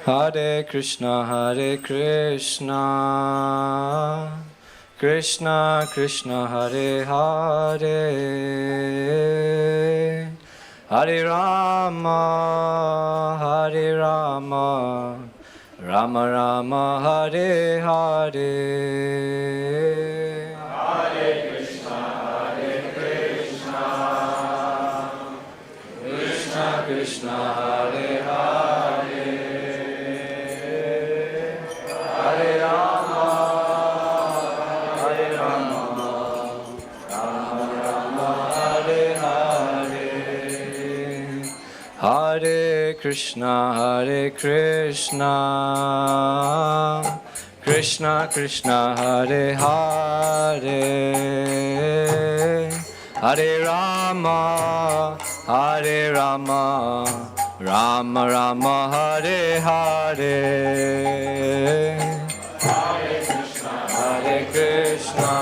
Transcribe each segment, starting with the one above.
Hare Krishna, Krishna Krishna, Hare Hare, Hare Rama, Rama Rama, Hare Hare. Hare Krishna, Krishna Krishna, Hare Hare, Hare Rama, Rama Rama, Hare Hare. Hare Krishna, Krishna Krishna, Hare Hare, Hare Rama, Rama Rama, Hare Hare. Hare Krishna,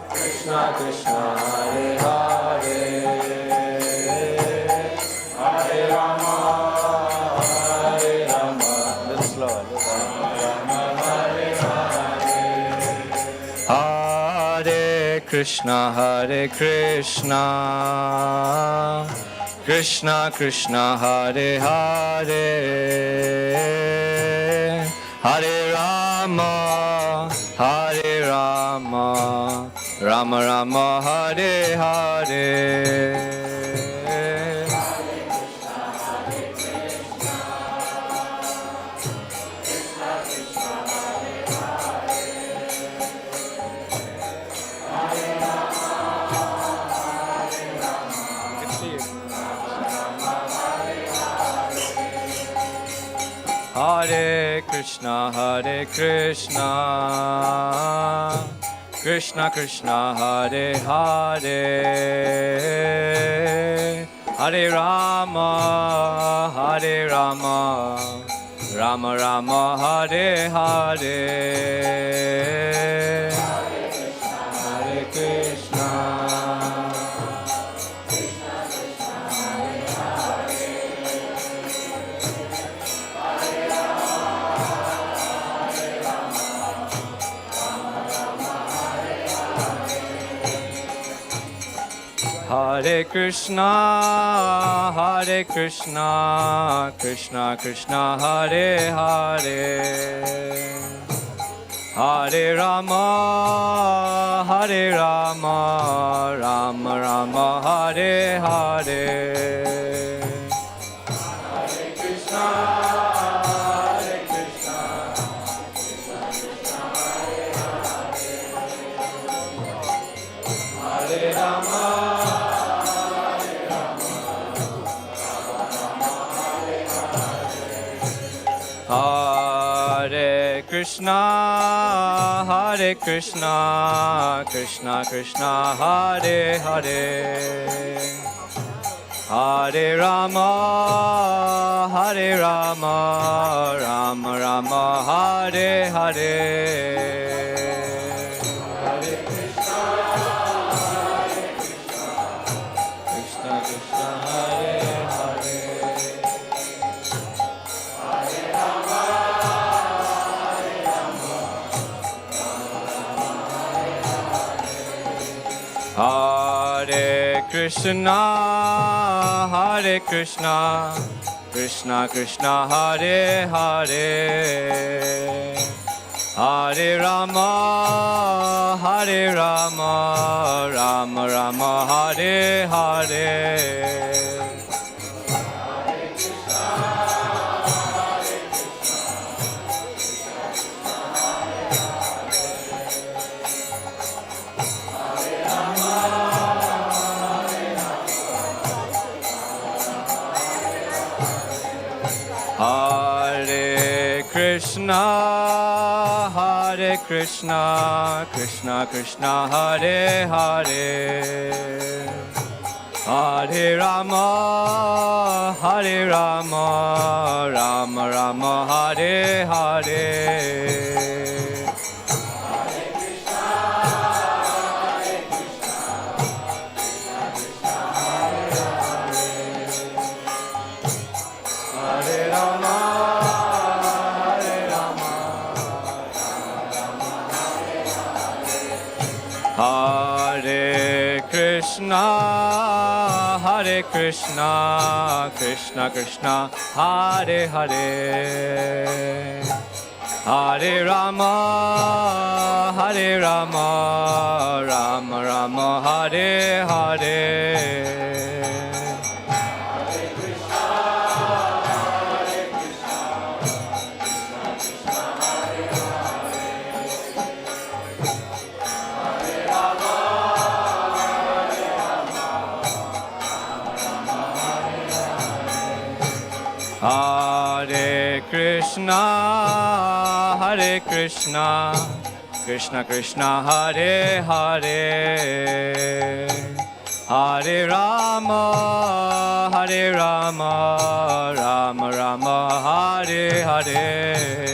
Krishna Krishna, Hare Hare, Hare Rama, little slower. Hare Hare. Hare Krishna, Krishna Krishna, Hare Hare, Hare Rama, Rama Rama, Hare Hare. Hare Krishna, Krishna Krishna, Hare Hare, Hare Rama, Rama Rama, Hare Hare. Hare Krishna. Hare Krishna, Krishna Krishna, Hare Hare, Hare Rama, Rama Rama, Hare Hare. Hare Krishna, Hare Rama, Hare Krishna, Krishna Krishna, Hare Hare, Hare Rama, Rama Rama, Hare Hare. Hare Krishna, Krishna Krishna, Hare Hare, Hare Rama, Hare Krishna, Krishna Krishna, Hare Hare, Hare Rama, Rama Rama, Hare Hare. Hare Krishna, Krishna Krishna, Hare Hare, Hare Rama, Rama Rama, Hare Hare. Hare Rama, Hare Krishna, Krishna Krishna, Hare Hare, Hare Rama, Rama Rama, Hare Hare. Hare Krishna, Krishna Krishna, Hare Hare, Hare Rama, Rama Rama, Hare Hare.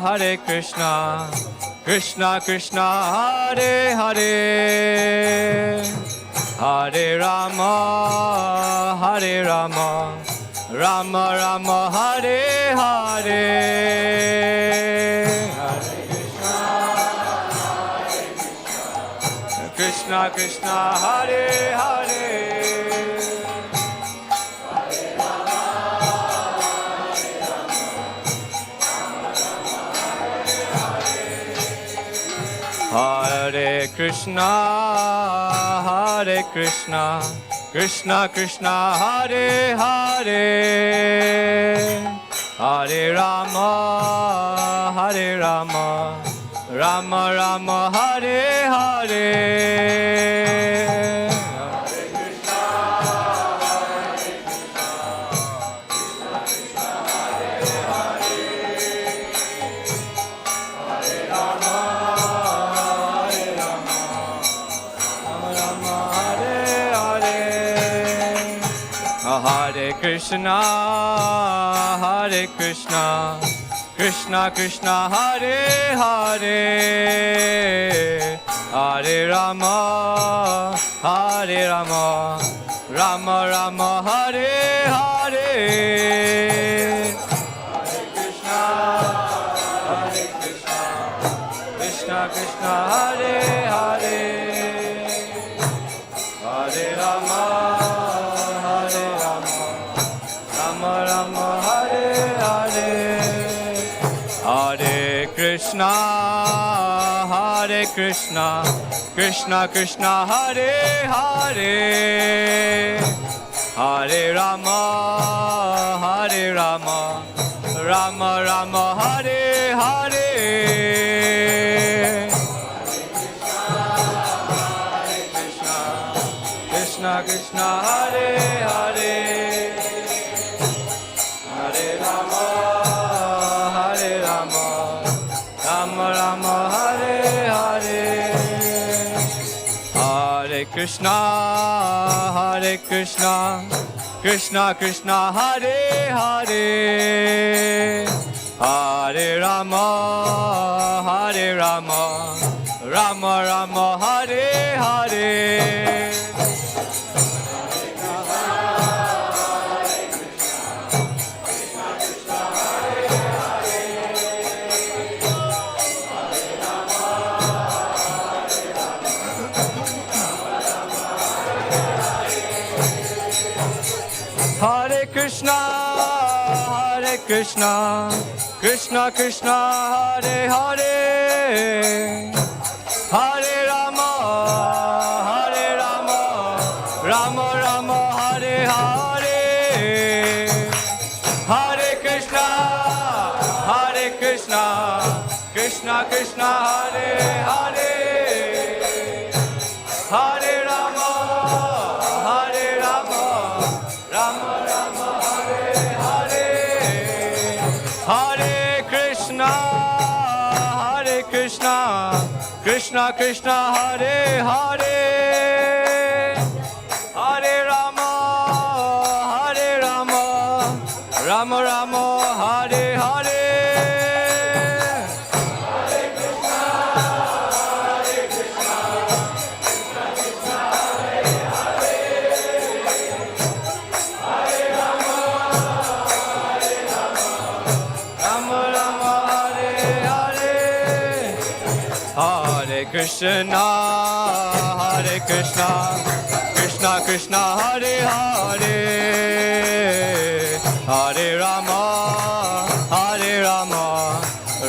Hare Krishna, Krishna Krishna, Hare Hare, Hare Rama, Rama Rama, Hare Hare. Krishna Krishna, Hare Hare. Hare Krishna, Krishna Krishna, Hare Hare, Hare Rama, Rama Rama, Hare Hare. Hare Krishna, Krishna Krishna, Hare Hare, Hare Rama, Rama Rama, Hare Hare. Hare Krishna, Krishna Krishna, Hare Hare, Hare Rama, Rama Rama, Hare Hare. Hare Krishna, Krishna Krishna, Hare Hare, Hare Rama, Rama Rama, Hare Hare. Krishna Krishna, Hare Hare, Hare Rama, Rama Rama, Hare Hare. Hare Krishna, Krishna Krishna, Hare Hare, Hare Rama, Rama Rama, Hare Hare. Hare Krishna, Krishna Krishna, Hare Hare, Hare Rama, Rama Rama, Hare Hare. Hare Krishna, Krishna Krishna, Hare Hare, Hare Rama, Rama Rama, Hare Hare. Hare Krishna, Krishna Krishna, Hare Hare, Hare Rama, Rama Rama, Hare Hare. Rama Rama, Hare Hare. Hare Krishna, Hare Krishna, Krishna Krishna, Hare Hare. Hare Rama, Hare Rama,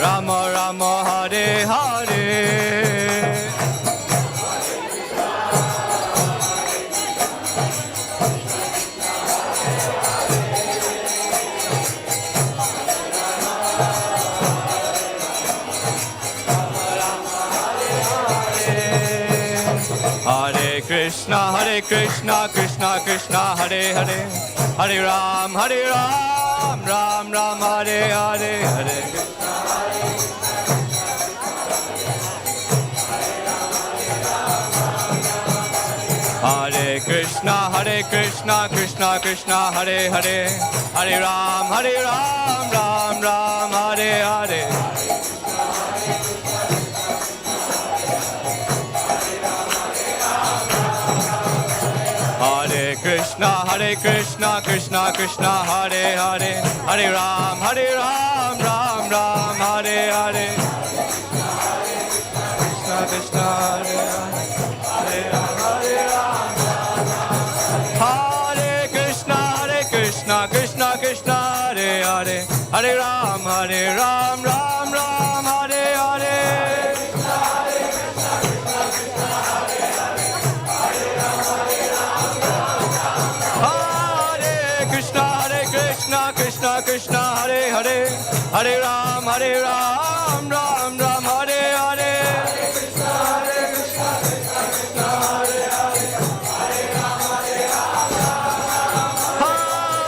Rama Rama, Hare Hare. Hare Krishna, Krishna Krishna, Hare Hare. Hare Ram, Ram Ram, Hare Hare. Hare Krishna, Krishna Krishna, Hare Hare. Hare Ram, Ram Ram, Hare Hare. Hare Krishna, Krishna Krishna, Hare Hare. Hare Ram, Ram Ram, Hare Hare. Krishna Krishna, Hare Hare. Hare Ram, Hare Krishna, Krishna Krishna, Hare Hare. Hare Ram, Ram Ram, Hare Hare. Krishna Krishna, Hare Hare. Hare Ram, Ram Ram, Hare Hare.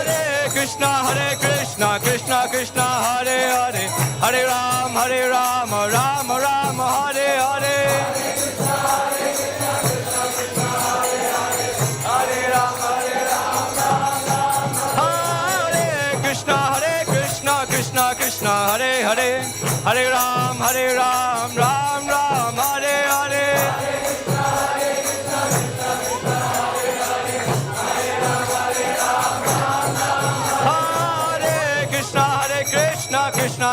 Hare Krishna, Krishna Krishna, Hare Hare. Hare Ram, Ram Ram, Hare Hare.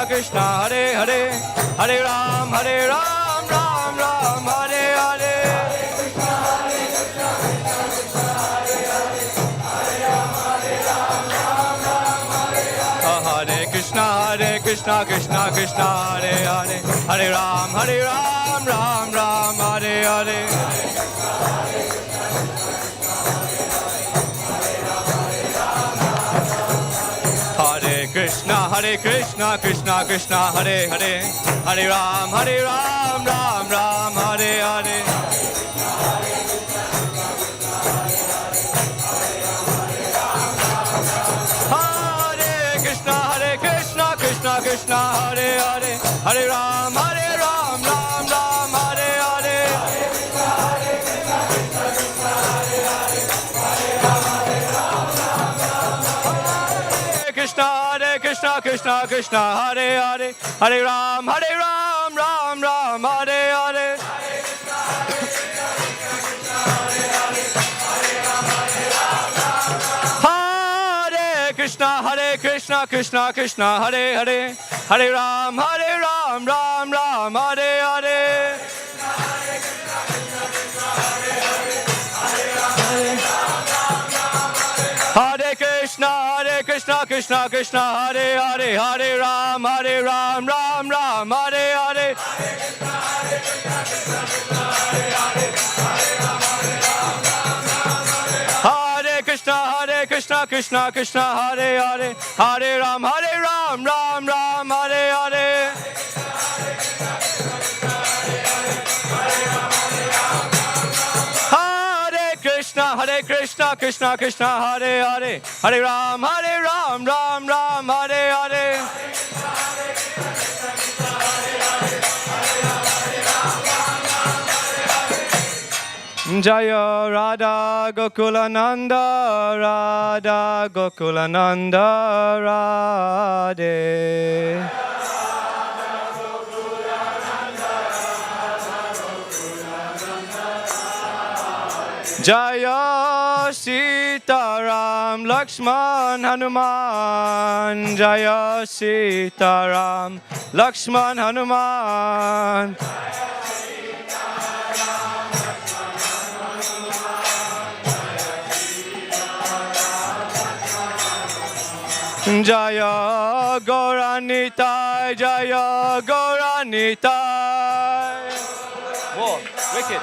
Krishna, Hare Hare. Hare Ram, Ram Ram, Hare Hare. Hare Krishna, Krishna Krishna, Hare Hare. Hare Ram, Ram Ram, Hare Hare. Hare Krishna, Krishna Krishna, Hare Hare. Hare Ram, Ram Ram, Hare Hare. Hare Krishna, Krishna Krishna, Hare Hare. Hare Ram, Ram Ram, Hare Hare. Krishna, Hare Hare. Hare Ram, Ram Ram, Hare Hare. Hare Krishna, Krishna, Hare Hare. Hare Ram, Ram Ram, Hare Hare. Krishna, Krishna, Hare Hare. Hare Ram, Ram Ram, Hare Hare. Hare Krishna, Krishna, Hare Hare. Hare Ram, Ram Ram, Hare Hare. Krishna, Hare Hare. Hare Ram, Ram Ram, Hare Hare. Hare Krishna, Krishna, Hare Hare. Hare Ram, Ram Ram, Hare Hare. Jaya Radha Gokulananda Radha Gokulananda Radhe. Jaya Sitaram Lakshman Hanuman Jaya Sitaram Lakshman Hanuman Jaya Gauranitai Jaya Gauranitai. Whoa, wicked.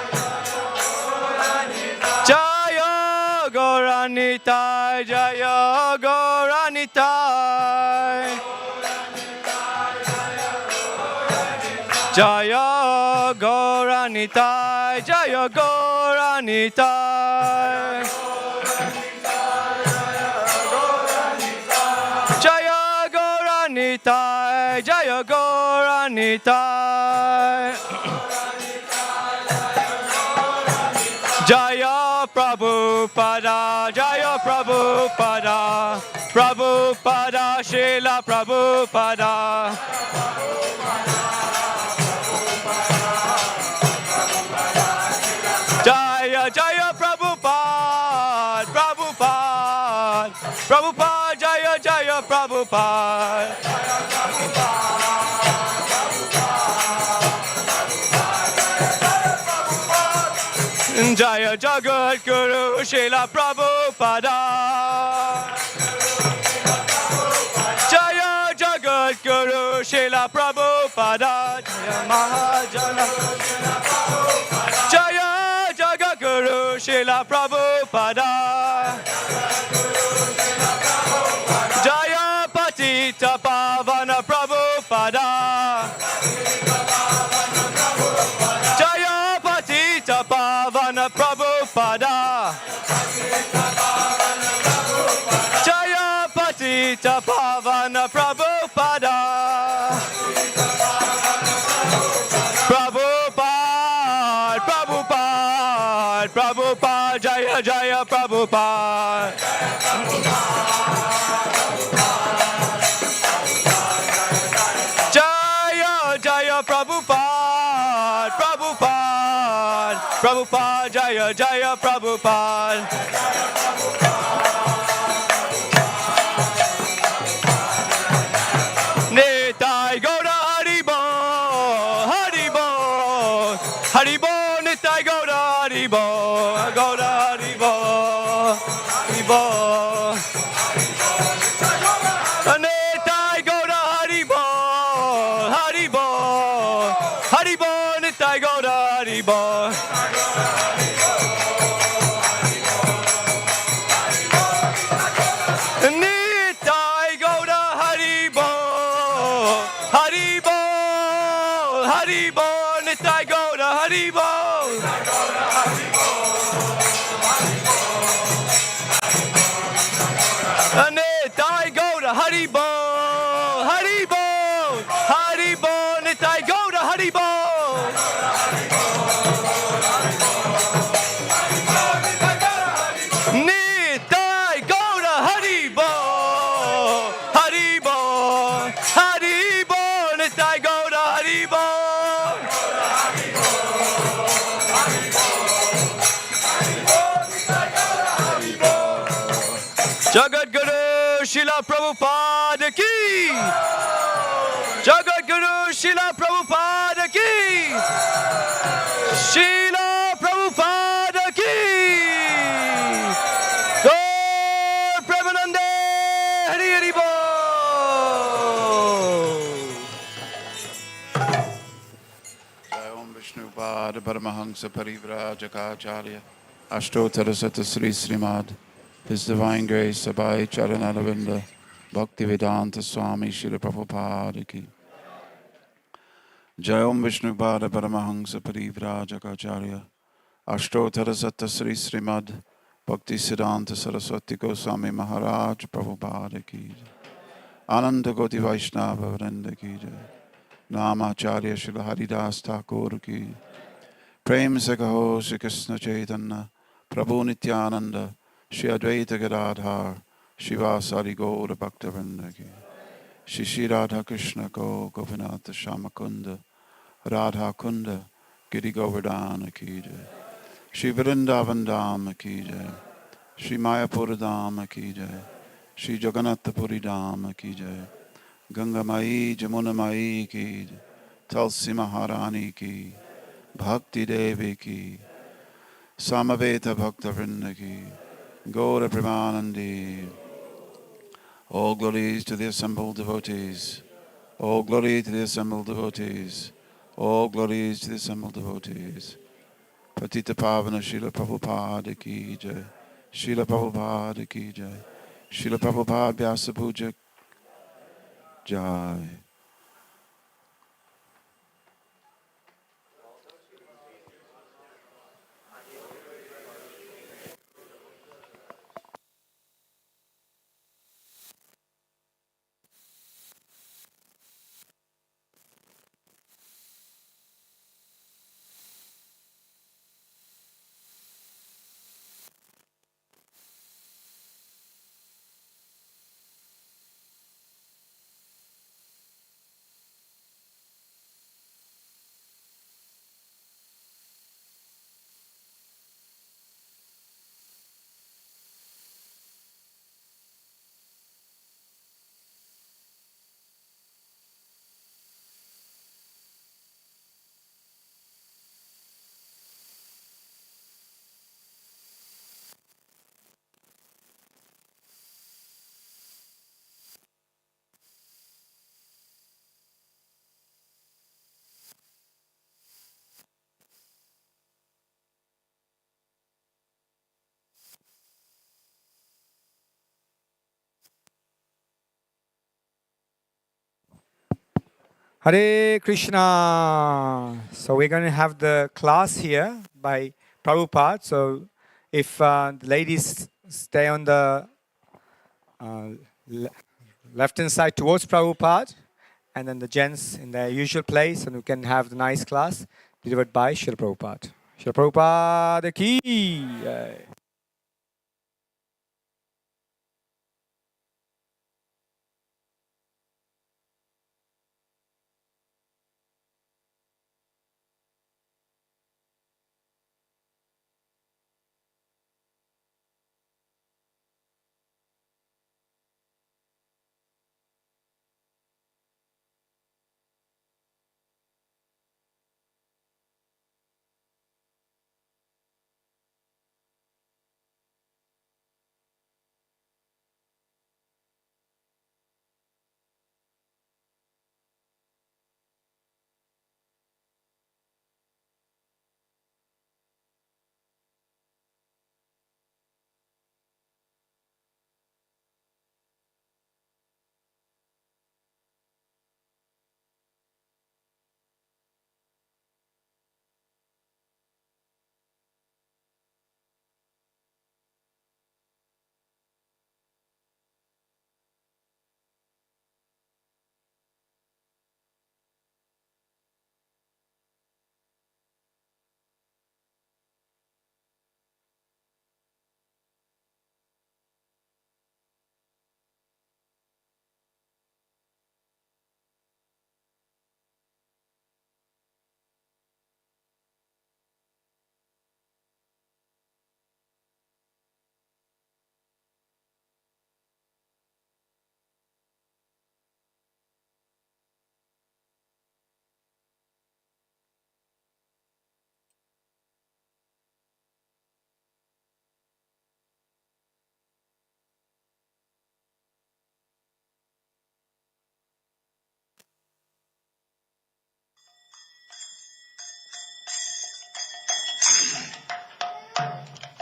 Jaya Gauranitai, Jaya Gauranitai. Jaya Gauranitai, Jaya Gauranitai. Jaya Gauranitai, Jaya Gauranitai. Jaya Prabhupada, Jaya Prabhupada, Prabhupada, Srila Prabhupada. Jaya, Jaya Prabhupada, Prabhupada, Prabhupada, Jaya, Jaya Prabhupada. Jaya Jagat Guru Srila Prabhupada. Jaya Jagat Guru Srila Prabhupada. Jaya Mahajana. Jaya Jagat Guru Srila Prabhupada. Jaya Patita Pavana Prabhupada. Jaya Patita Pavana Prabhupada. Jaya Patita Pavana Prabhupada. Prabhupada, Prabhupada, Prabhupada, Jaya Jaya Prabhupada. Jaya Jaya Prabhupada, Prabhupada, Prabhupada, Jaya Jaya Prabhupada. Nitai Gauda Haribo, Haribo, Haribo, Nitai Gauda Haribo, Gauda Haribo, Haribo. Nitai Gauda Haribo, Haribo, Haribo, Nitai Gauda Haribo. Nitai Gauda Haribo, Haribo, Haribo, Nitai Gauda Haribo. Nitai Gauda Haribo, Haribo, Haribo, Nitai Gauda Haribo. Nitai Gauda Haribo, Haribo, Haribo, Nitai Gauda Haribo. Jagat Guru Srila Prabhupada ki. Jagat Guru Srila Prabhupada ki. Srila Prabhupada ki. Gaur Premanande Hari Hari Bol. Jai Om Vishnu Pad Paramahansa Parivrajakaacharya Ashtotara Sata Sri Srimad His Divine Grace Abhay Charanaravinda Bhaktivedanta Swami Srila Prabhupada Ki Jai Om Vishnu Pad Paramahansa Parivrajakaacharya Ashtotara Sata Sri Srimad Bhakti Siddhanta Saraswati Goswami Maharaj Prabhupada Ki Ananda Goti Vaishnava Vrinda Ki Namacharya Srila Haridas Thakur Ki Prem se kaho Shri Krishna Chaitanya Prabhu Nityananda Shri Advaita Gadadhar Shivasari Gaura Bhaktivinoda Ki Shri Shri Radha Krishna Ko Gopinath Shamakunda Radha Kunda Giri Govardhana Ki Jai Shri Vrindavan Dham Ki Jai Shri Mayapur Dham Ki Jai Shri Jagannath Puri Dham Ki Jai Ganga Mai Jamuna Mai Ki Jai Tulsi Maharani Ki Bhakti Devi Ki Samaveta Bhakta Vrinda Ki Gaura Premanandi. All glories to the assembled devotees. All glory to the assembled devotees. All glories to the assembled devotees. Patita Pavana Srila Prabhupada Ki Jai. Srila Prabhupada Ki Jai. Srila Prabhupada Vyasa Puja Jai. Hare Krishna. So we're going to have the class here by Prabhupada. So if the ladies stay on the left-hand side towards Prabhupada, and then the gents in their usual place, and we can have the nice class delivered by Srila Prabhupada. Srila Prabhupada ki.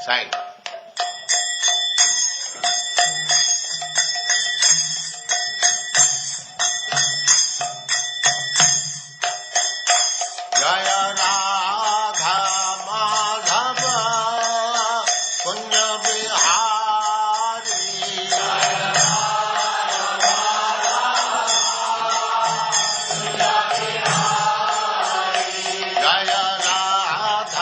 Side. Jaya Radha Madhava Punya Bihari Jaya Radha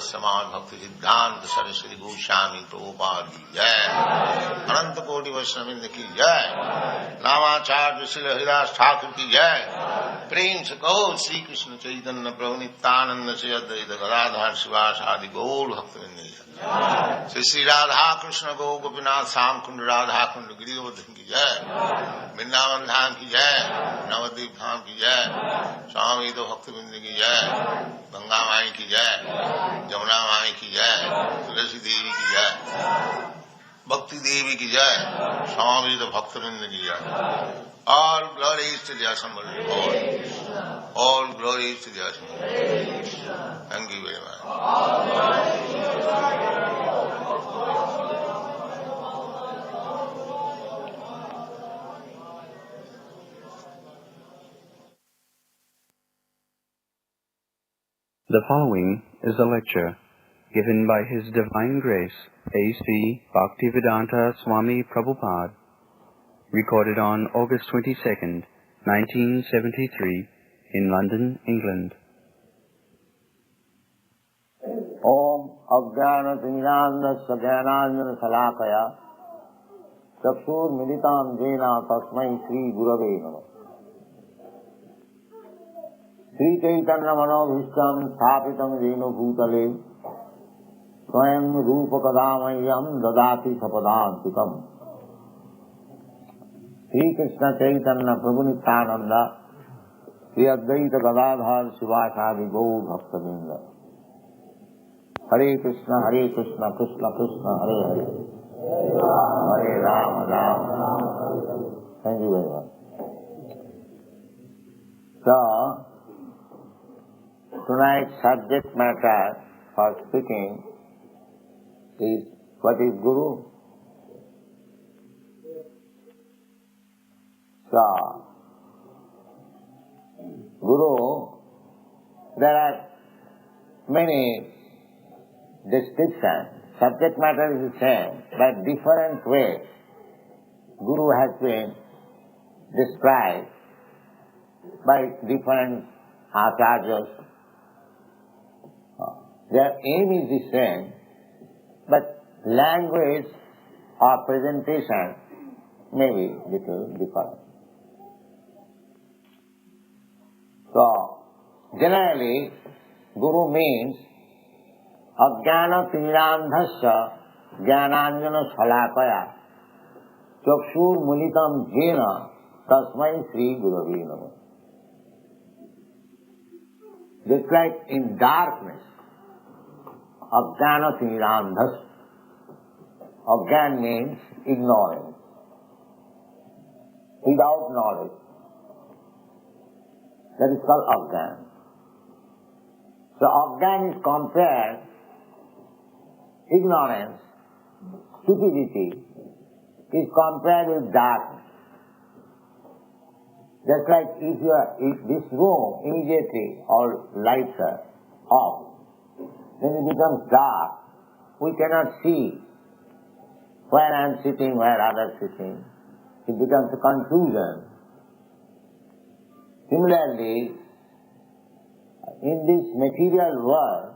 Shamad Bhakti Siddhanta Saraswati Goswami Prabhupada ki jai. Ananta Koti Vaishnavindra ki jai. Namacharya Srila Haridas Thakur ki jai. Prem se kaho Sri Krishna Chaitanya Prabhu Nityananda Sri Advaita Gadadhar Sivas Adi Gaur Bhaktivinoda ki jai. Sri Radha Krishna Go Gopinath Sam Kund Radha Kund Giridhavan ki jai. Vrindavan Dham ki jai. Navadvip Dham ki jai. Swami Bhaktivinoda ki jai. Ganga माई की जय, जमुना माई की जय, तुलसी देवी की जय, भक्ति देवी की जय, स्वामी तो भक्तवृंद की जय. All glories to the assembled Lord. All glories to the assembled Lord. Thank you very much. The following is a lecture given by His Divine Grace A.C. Bhaktivedanta Swami Prabhupada, recorded on August 22nd, 1973 in London, England. Om Ajnanatinirandasya Jnananjana Salakaya Chakshur Militam Jena Tasmai Sri Gurave Namaha. Sri Chaitanya Manobhishtam Sthapitam Jeno Bhutale Swayam Rupa Kadamayam Dadati Sapadantikam. Sri Krishna Chaitanya Prabhu Nityananda Sri Advaita Gadadhar Sivasadi Gaur Bhaktivinoda. Hare Krishna, Krishna Krishna, Hare Hare. Hare Rama, Rama Rama. Thank you very much. So, tonight's subject matter for speaking is what is Guru? So, Guru, there are many descriptions. Subject matter is the same, but different ways. Guru has been described by different acharyas. Their aim is the same, but language or presentation may be little different. So, generally, Guru means Ajnana Tinirandhasya Jnananjana Salakaya Chakshur Mulitam Jena Tasmai Sri Gurave Namaha. Just like in darkness, Ajnana Tinirandhasya. Ajnana means ignorance, without knowledge. That is called Ajnana. So Ajnana is compared, ignorance, stupidity is compared with darkness. Just like if this room immediately all lights are off, then it becomes dark. We cannot see where I am sitting, where others are sitting. It becomes a confusion. Similarly, in this material world,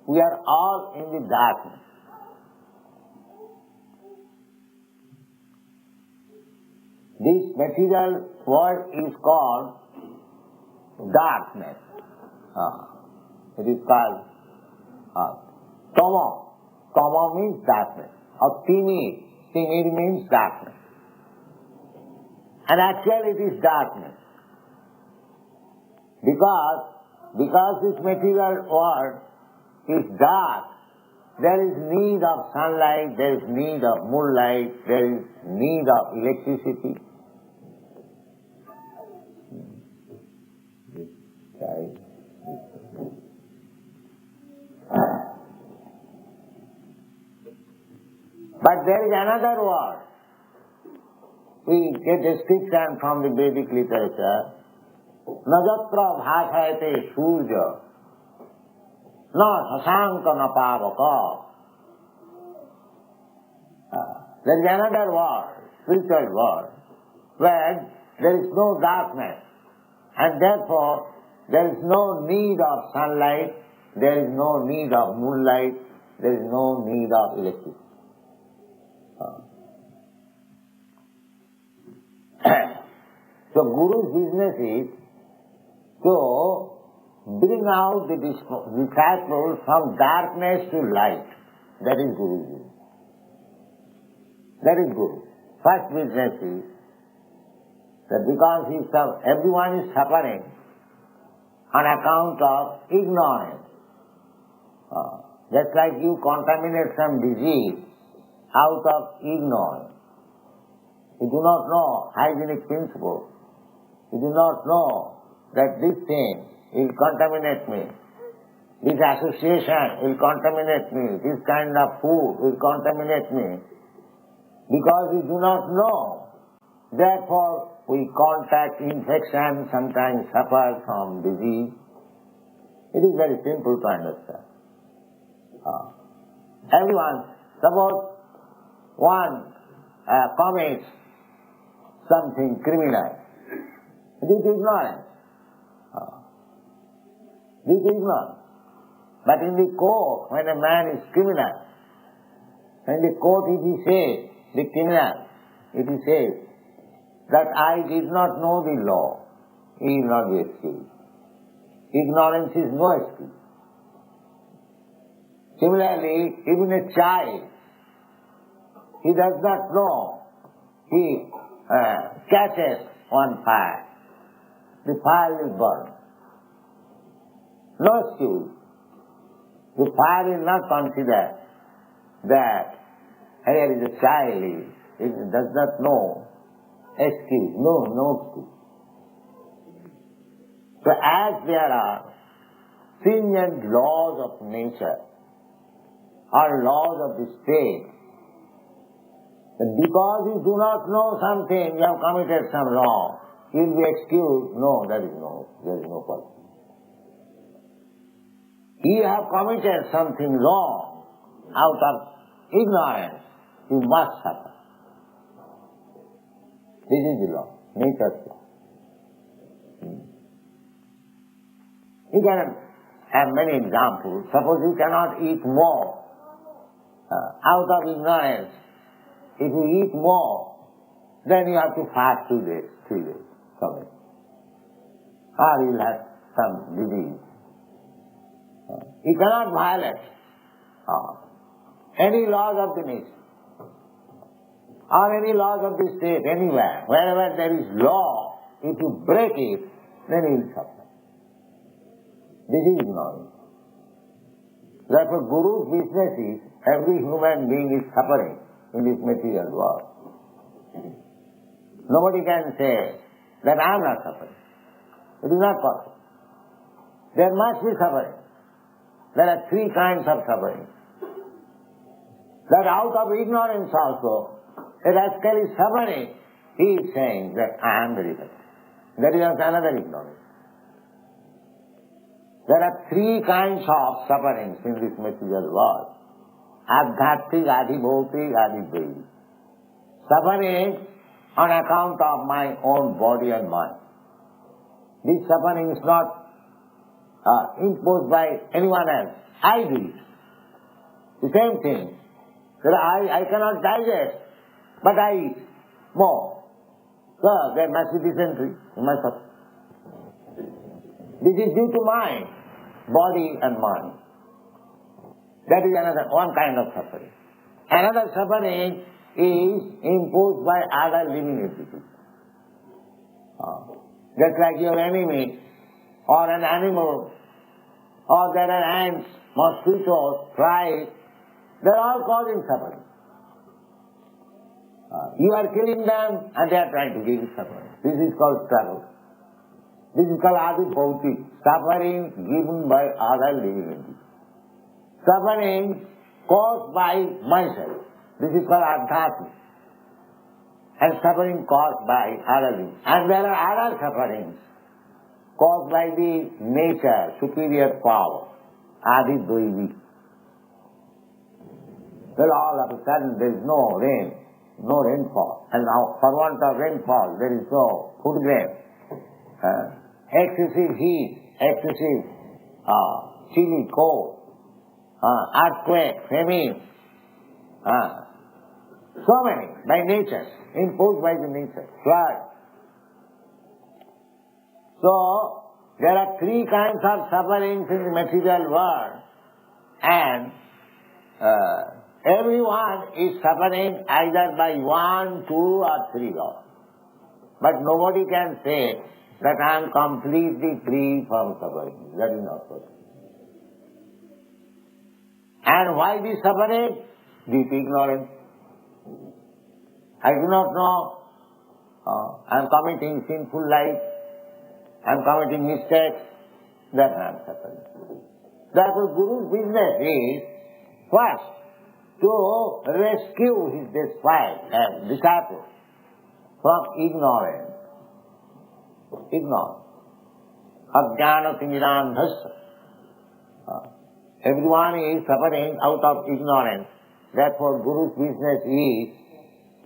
we are all in the darkness. This material world is called darkness. It is called tama. Tama means darkness. Or timid. Timid means darkness. And actually it is darkness. Because this material world is dark, there is need of sunlight, there is need of moonlight, there is need of electricity. But there is another word. We get description from the Vedic literature. Najatra bhasayate surya, na sasanka na pavaka. There is another word, spiritual word, where there is no darkness, and therefore there is no need of sunlight, there is no need of moonlight, there is no need of electricity. So Guru's business is to bring out the disciples from darkness to light. That is Guru's business. That is Guru. First business is that because everyone is suffering on account of ignorance. Just like you contaminate some disease out of ignorance. You do not know hygienic principles. You do not know that this thing will contaminate me. This association will contaminate me. This kind of food will contaminate me. Because we do not know. Therefore, we contact infection, sometimes suffer from disease. It is very simple to understand. Everyone, suppose one commits something criminal. It is ignorance. This is ignorance. But in the court, when a man is criminal, in the court if he says, the criminal, if he says that I did not know the law, he will not be excused. Ignorance is no excuse. Similarly, even a child, he does not know, he catches on fire. The fire will burn. No excuse. The fire will not consider that here is a child, he does not know. Excuse. No excuse. So as there are stringent laws of nature or laws of the state, because you do not know something, you have committed some wrong, you will be excused. No, there is no point. You have committed something wrong out of ignorance, you must suffer. This is the law, nature's law. You can have many examples. Suppose you cannot eat more out of ignorance. If you eat more, then you have to fast 2 days, 3 days, something. Or you will have some disease. You cannot violate any laws of the nature or any laws of the state, anywhere. Wherever there is law, if you break it, then you will suffer. This is ignorance. Therefore, Guru's business is every human being is suffering in this material world. Nobody can say that I am not suffering. It is not possible. There must be suffering. There are 3 kinds of suffering. That out of ignorance also, a rascal is suffering. He is saying that I am very happy. That is another ignorance. There are 3 kinds of sufferings in this material world. Adhyatmic, adhibhautik, adhidaivi. Suffering on account of my own body and mind. This suffering is not imposed by anyone else. I do it. The same thing. I cannot digest, but I eat more. So there must be dysentery in my suffer. This is due to mind, body and mind. That is one kind of suffering. Another suffering is imposed by other living entities. Just like your enemy or an animal, or there are ants, mosquitoes, flies, they are all causing suffering. You are killing them and they are trying to give you suffering. This is called struggle. This is called adhibhautik, suffering given by other living entities. Suffering caused by myself. This is called adhyatmic. And suffering caused by other living. And there are other sufferings caused by the nature, superior power, adhidaivi. Well, all of a sudden there is no rain, no rainfall. And now for want of rainfall there is no food grain. Excessive heat, excessive chilly, cold, earthquake, famine, so many by nature, imposed by the nature, flood. So, there are three kinds of sufferings in the material world, and everyone is suffering either by 1, 2 or 3 laws. But nobody can say that I am completely free from suffering. That is not possible. And why this suffering? Deep ignorance. I do not know. I am committing sinful life. I am committing mistakes. That I am suffering. Therefore, Guru's business is first to rescue his disciple from ignorance. Ignorance. Ajnana timirandhasya. Everyone is suffering out of ignorance. Therefore, Guru's business is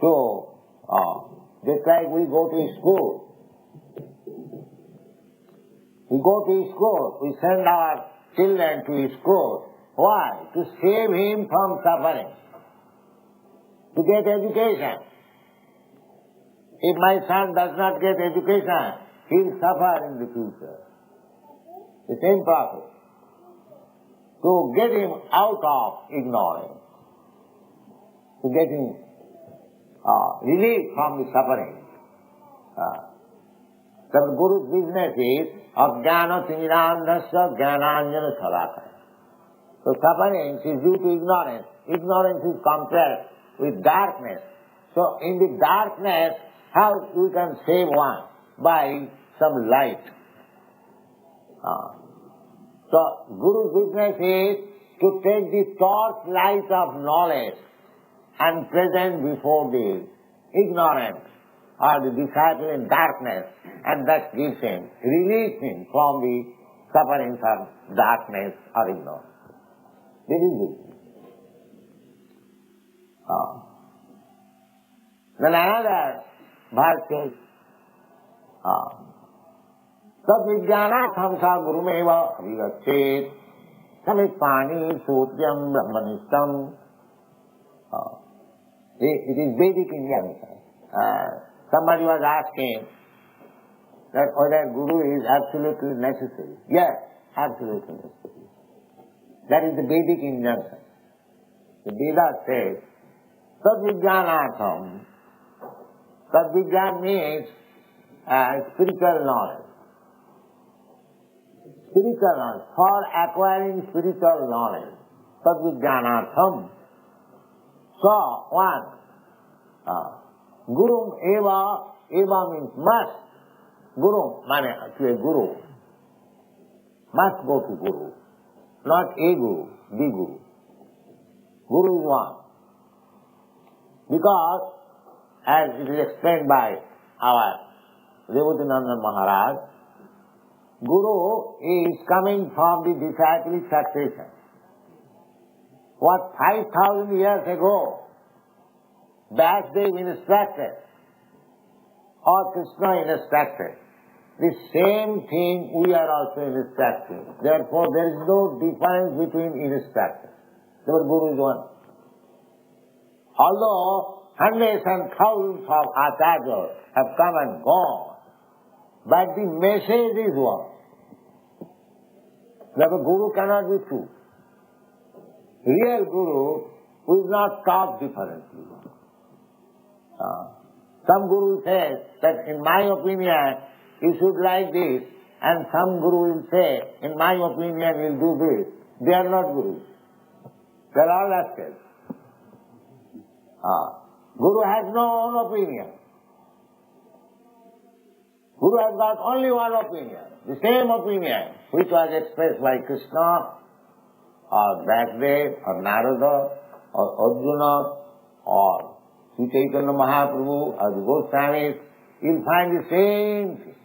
to, just like we go to school. We go to school, we send our children to school. Why? To save him from suffering. To get education. If my son does not get education, he will suffer in the future. The same process. To get him out of ignorance. To get him relief from the suffering. The Guru's business is ajnana timirandhasya jnananjana salakaya. So suffering is due to ignorance. Ignorance is compressed with darkness. So in the darkness, how we can save one? By some light. So Guru's business is to take the torch light of knowledge and present before the ignorant or the disciple in darkness, and that gives him, release him from the sufferings of darkness or ignorance. This is it. Then another verse says, Tad-vijnanatham sa gurumeva avigachet samit-pani sutyam brahmanishtam. It is Vedic Indian. Somebody was asking that whether Guru is absolutely necessary. Yes, absolutely necessary. That is the Vedic injunction. The Veda says, Tad-vijnanatham. Tad-vijnan means spiritual knowledge. Spiritual knowledge. For acquiring spiritual knowledge. Tad-vijnanatham. So, one, Guru eva means must. Guru, mane, actually Guru. Must go to Guru. Not a Guru, the Guru. Guru is one. Because, as it is explained by our Devatinandan Maharaj, Guru is coming from the disciplic succession. What 5,000 years ago, Vasudev instructed, or Krishna instructed, the same thing we are also instructing. Therefore, there is no difference between instructors. The Guru is one. Although hundreds and thousands of acharyas have come and gone, but the message is one. Therefore, Guru cannot be two. Real Guru will not talk differently. Some Guru says that in my opinion you should like this, and some Guru will say, in my opinion you will do this. They are not Gurus. They are all rascals. Guru has no own opinion. Guru has got only one opinion, the same opinion which was expressed by Krishna or Vasudev or Narada or Arjuna or Sri Chaitanya Mahaprabhu or the Goswamis. You'll find the same thing.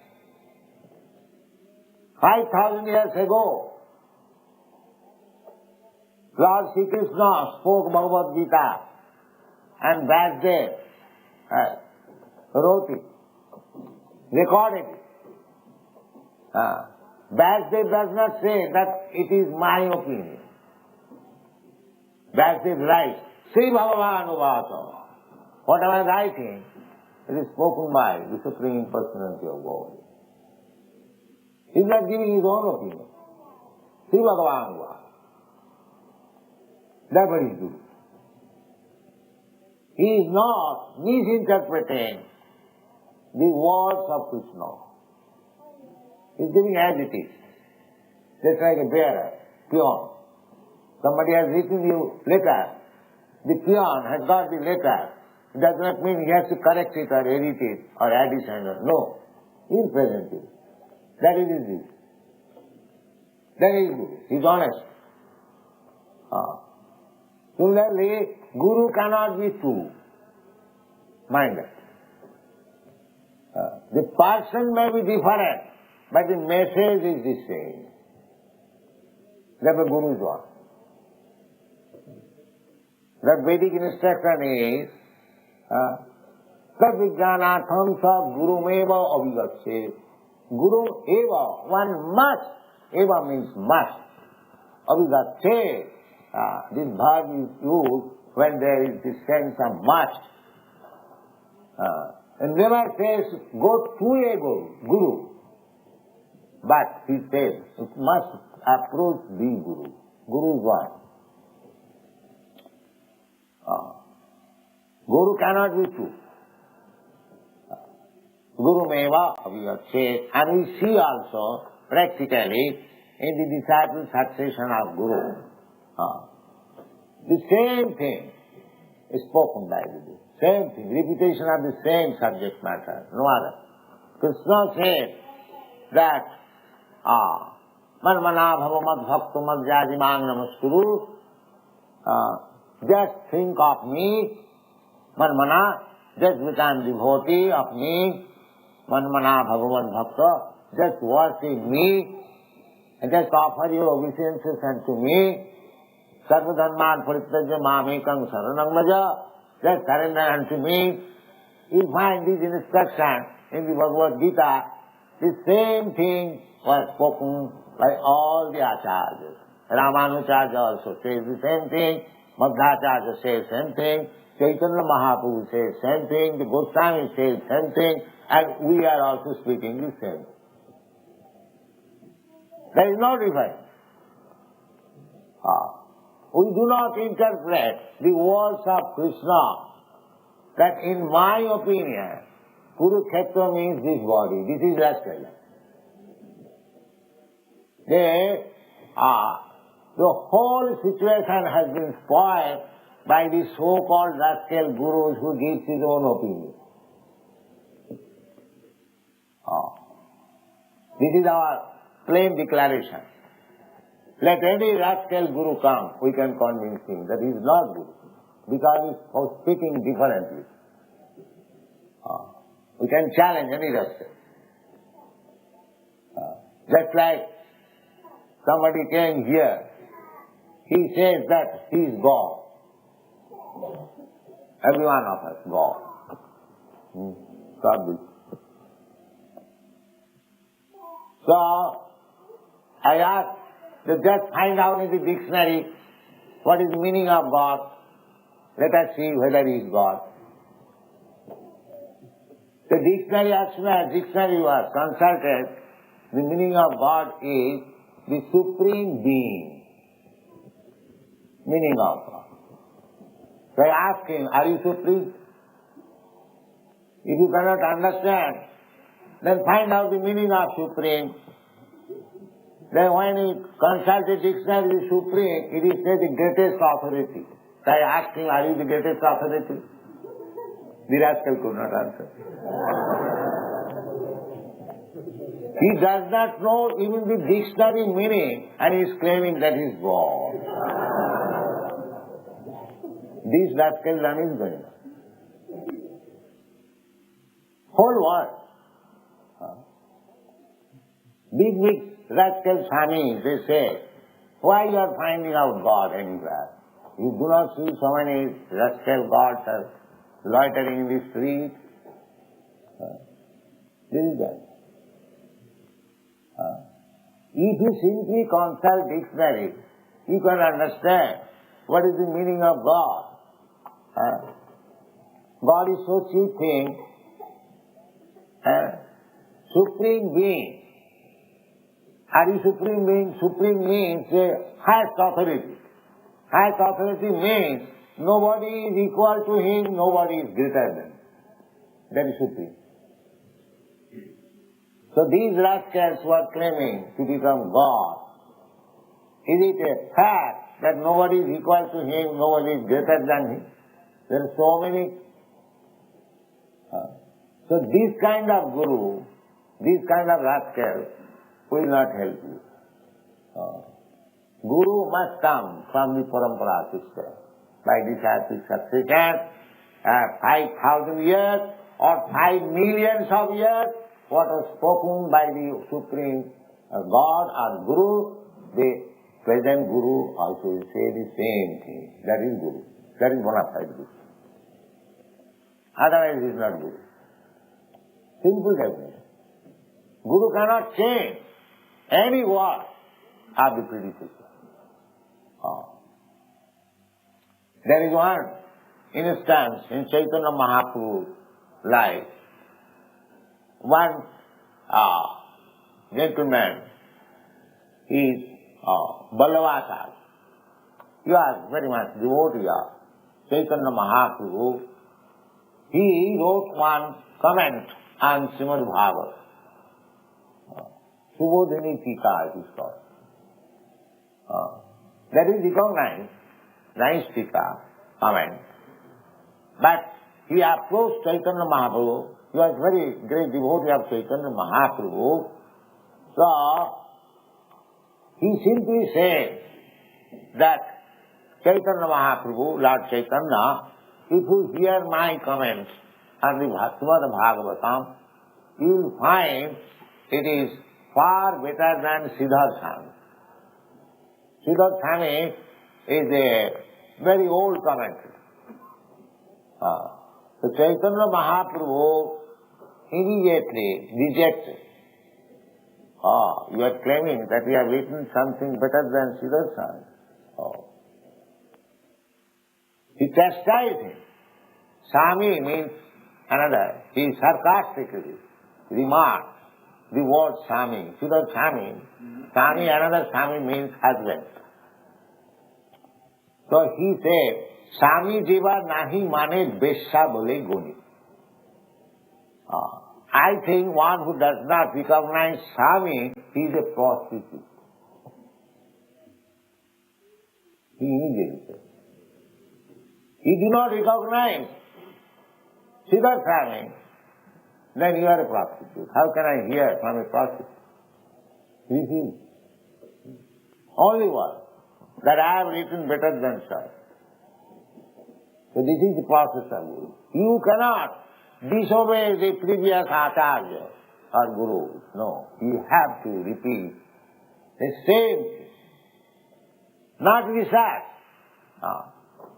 5,000 years ago, Lord Sri Krishna spoke Bhagavad Gita and Vasudev wrote it, recorded it. Vasudev does not say that it is my opinion. Vasudev writes, Sri Bhagavan Uvasa. What am I writing? It is spoken by the Supreme Personality of God. He is not giving his own opinion. Sri Bhagavan Uvasa. That's what he is doing. He is not misinterpreting the words of Krishna. He is giving as it is. Just like a bearer, peon. Somebody has written you letter. The peon has got the letter. It does not mean he has to correct it or edit it or add it and no. He will present it. That is his view. That is good. He is honest. Similarly, Guru cannot be two. Mind that. The person may be different, but the message is the same. That's what Guru is one. The Vedic instruction is Tad vijnanatham sa gurumeva avigatshe. Guru eva, one must. Eva means must. Avigatshe. This verb is used when there is the sense of must. And never says go to a guru. But he says it must approach the guru. Guru is one. Guru cannot be two. Guru meva avigatshe. And we see also practically in the disciple succession of Guru. The same thing is spoken by the Guru. Same thing, repetition of the same subject matter, no other. Krishna said that Manmana bhavamad bhaktu madhyajimang namaskuru. Just think of me, Manmana, just become devotee of me, Manmana bhavamad bhakta, just worship me, and just offer your obeisances unto me. Sarvadharman parityajya mamekam saranam vaja. Just surrender unto me. You find this instruction in the Bhagavad Gita. The same thing was spoken by all the acharyas. Ramanujarya also says the same thing. Madhvacharya says the same thing. Chaitanya Mahaprabhu says the same thing. The Goswami says the same thing. And we are also speaking the same. There is no difference. We do not interpret the words of Krishna that in my opinion, Kurukshetra means this body. This is rascal. The whole situation has been spoiled by the so-called rascal gurus who gives his own opinion. This is our plain declaration. Let any rascal guru come, we can convince him that he is not guru, because he is speaking differently. We can challenge any rascal. Just like somebody came here, he says that he is God. Every one of us, God. God. So, I asked, to just find out in the dictionary what is the meaning of God. Let us see whether he is God. The dictionary, as soon as dictionary was consulted, the meaning of God is the supreme being. Meaning of God. So I asked him, are you supreme? If you cannot understand, then find out the meaning of supreme. Then when he consulted dictionary, the supreme, it is said the greatest authority. So I asked him, are you the greatest authority? The rascal could not answer. He does not know even the dictionary meaning and he is claiming that he is God. This rascal learning is going on. Whole world. Big rascal Swamis, they say, why you are finding out God anywhere? You do not see so many rascal gods loitering in the street. This is that. If you simply consult dictionary, you can understand what is the meaning of God. God is so cheap thing, supreme being. Are you supreme being? Supreme means highest authority. Highest authority means nobody is equal to him, nobody is greater than him. That is supreme. So these rascals who are claiming to become God, is it a fact that nobody is equal to him, nobody is greater than him? There are so many. So this kind of guru, this kind of rascal will not help you. Guru must come from the parampara system. By disciplic succession, 5,000 years or 5 millions of years, what was spoken by the Supreme God or Guru, the present Guru also will say the same thing. That is Guru. That is bonafide Guru. Otherwise he is not Guru. Simple definition. Guru cannot change any word of the predecessor. There is one instance in Chaitanya Mahaprabhu's life. One gentleman is Ballavacharya. He was very much devotee of Chaitanya Mahaprabhu. He wrote one comment on Srimad Bhagavatam. Subodhini Tika it is called. That is recognized, nice Tika, comment. But he approached Chaitanya Mahaprabhu. He was very great devotee of Chaitanya Mahaprabhu. So, he simply said that Chaitanya Mahaprabhu, Lord Chaitanya, if you hear my comments on the Srimad Bhagavatam, you will find it is far better than Siddharthami. Siddharthami is a very old commentary. So Chaitanya Mahaprabhu immediately rejected. You are claiming that you have written something better than Siddharthami. He chastised him. Sami means another. He sarcastically remarked the word Sami. Siddharthami, Sami, another Sami means husband. So he said, Sami jiva nahi mane besha bole guni. I think one who does not recognize Sami, he is a prostitute. He immediately said. If you do not recognize Siddharthami, then you are a prostitute. How can I hear from a prostitute? Refuse. Only one, that I have written better than such. So this is the process of Guru. You cannot disobey the previous Acharya or Guru. No, you have to repeat the same thing. Not research.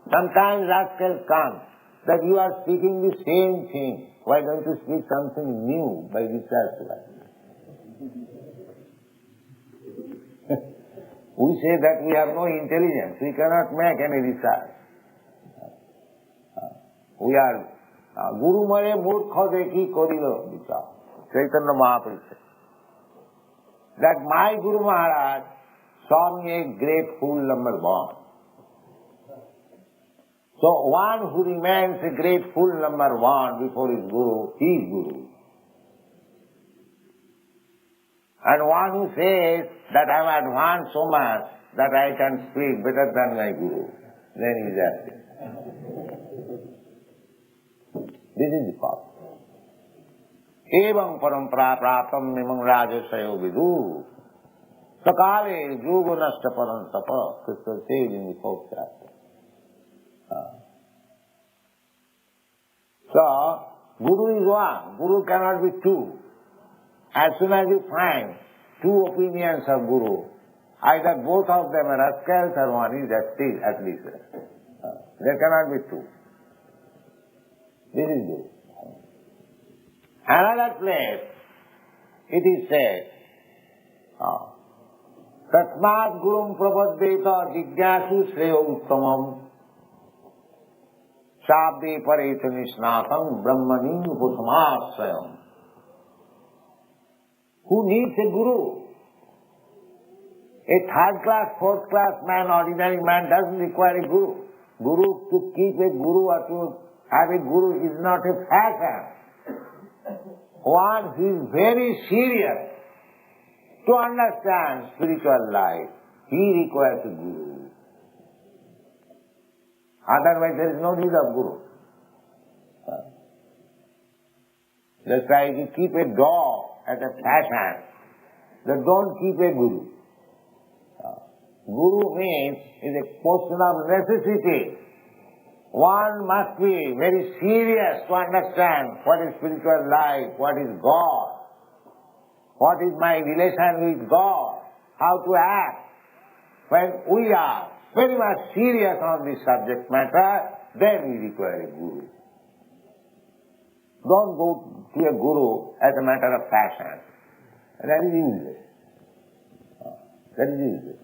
Sometimes rascals come that you are speaking the same thing. Why don't you speak something new by research? We say that we have no intelligence. We cannot make any research. We are Guru Mare Murkha Dekhi Korilo Vichar. Chaitanya Mahaprabhu said that my Guru Maharaj saw me a great fool number one. So one who remains a great fool number one before his Guru, he is Guru. And one who says that I am advanced so much that I can speak better than my Guru, then he is acting. This is the path. Evam parampara praptam nimam rajasayo vidu. Sakale yugo nasta parantapa. Krishna says in the fourth chapter. So, Guru is one. Guru cannot be two. As soon as you find two opinions of Guru, either both of them are rascals or one is justice at least. There cannot be two. This is Guru. Another place, it is said, Tasmat gurum prapaddeta jigyasu shreyo uttamam shabde pareta nisnatam brahmani upasamasrayam. Who needs a guru? A third class, fourth class man, ordinary man doesn't require a guru. Guru, to keep a guru or to have a guru is not a fashion. One who is very serious to understand spiritual life, he requires a guru. Otherwise there is no need of guru. Just like you keep a dog as a fashion, but don't keep a guru. Guru means is a question of necessity. One must be very serious to understand what is spiritual life, what is God, what is my relation with God, how to act. When we are very much serious on this subject matter, then we require a guru. Don't go to a guru as a matter of fashion. That is useless. That is useless.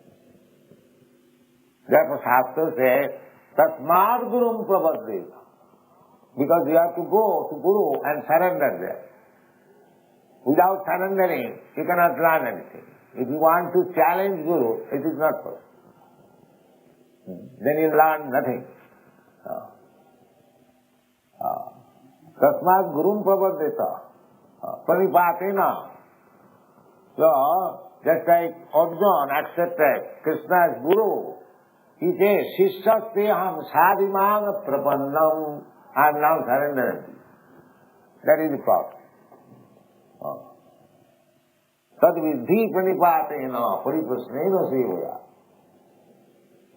Therefore Shastra says, Tasmad gurum prapaddeta. Because you have to go to Guru and surrender there. Without surrendering, you cannot learn anything. If you want to challenge Guru, it is not possible. Then you learn nothing. Tasmad gurum prapaddeta. Pranipatena. So, just like Arjuna accepted Krishna as Guru, he says, Shishyastyaham sadhimang prapannam. I am now surrendered. That is the problem. Tad vidhi pranipatena pariprasnena sevaya.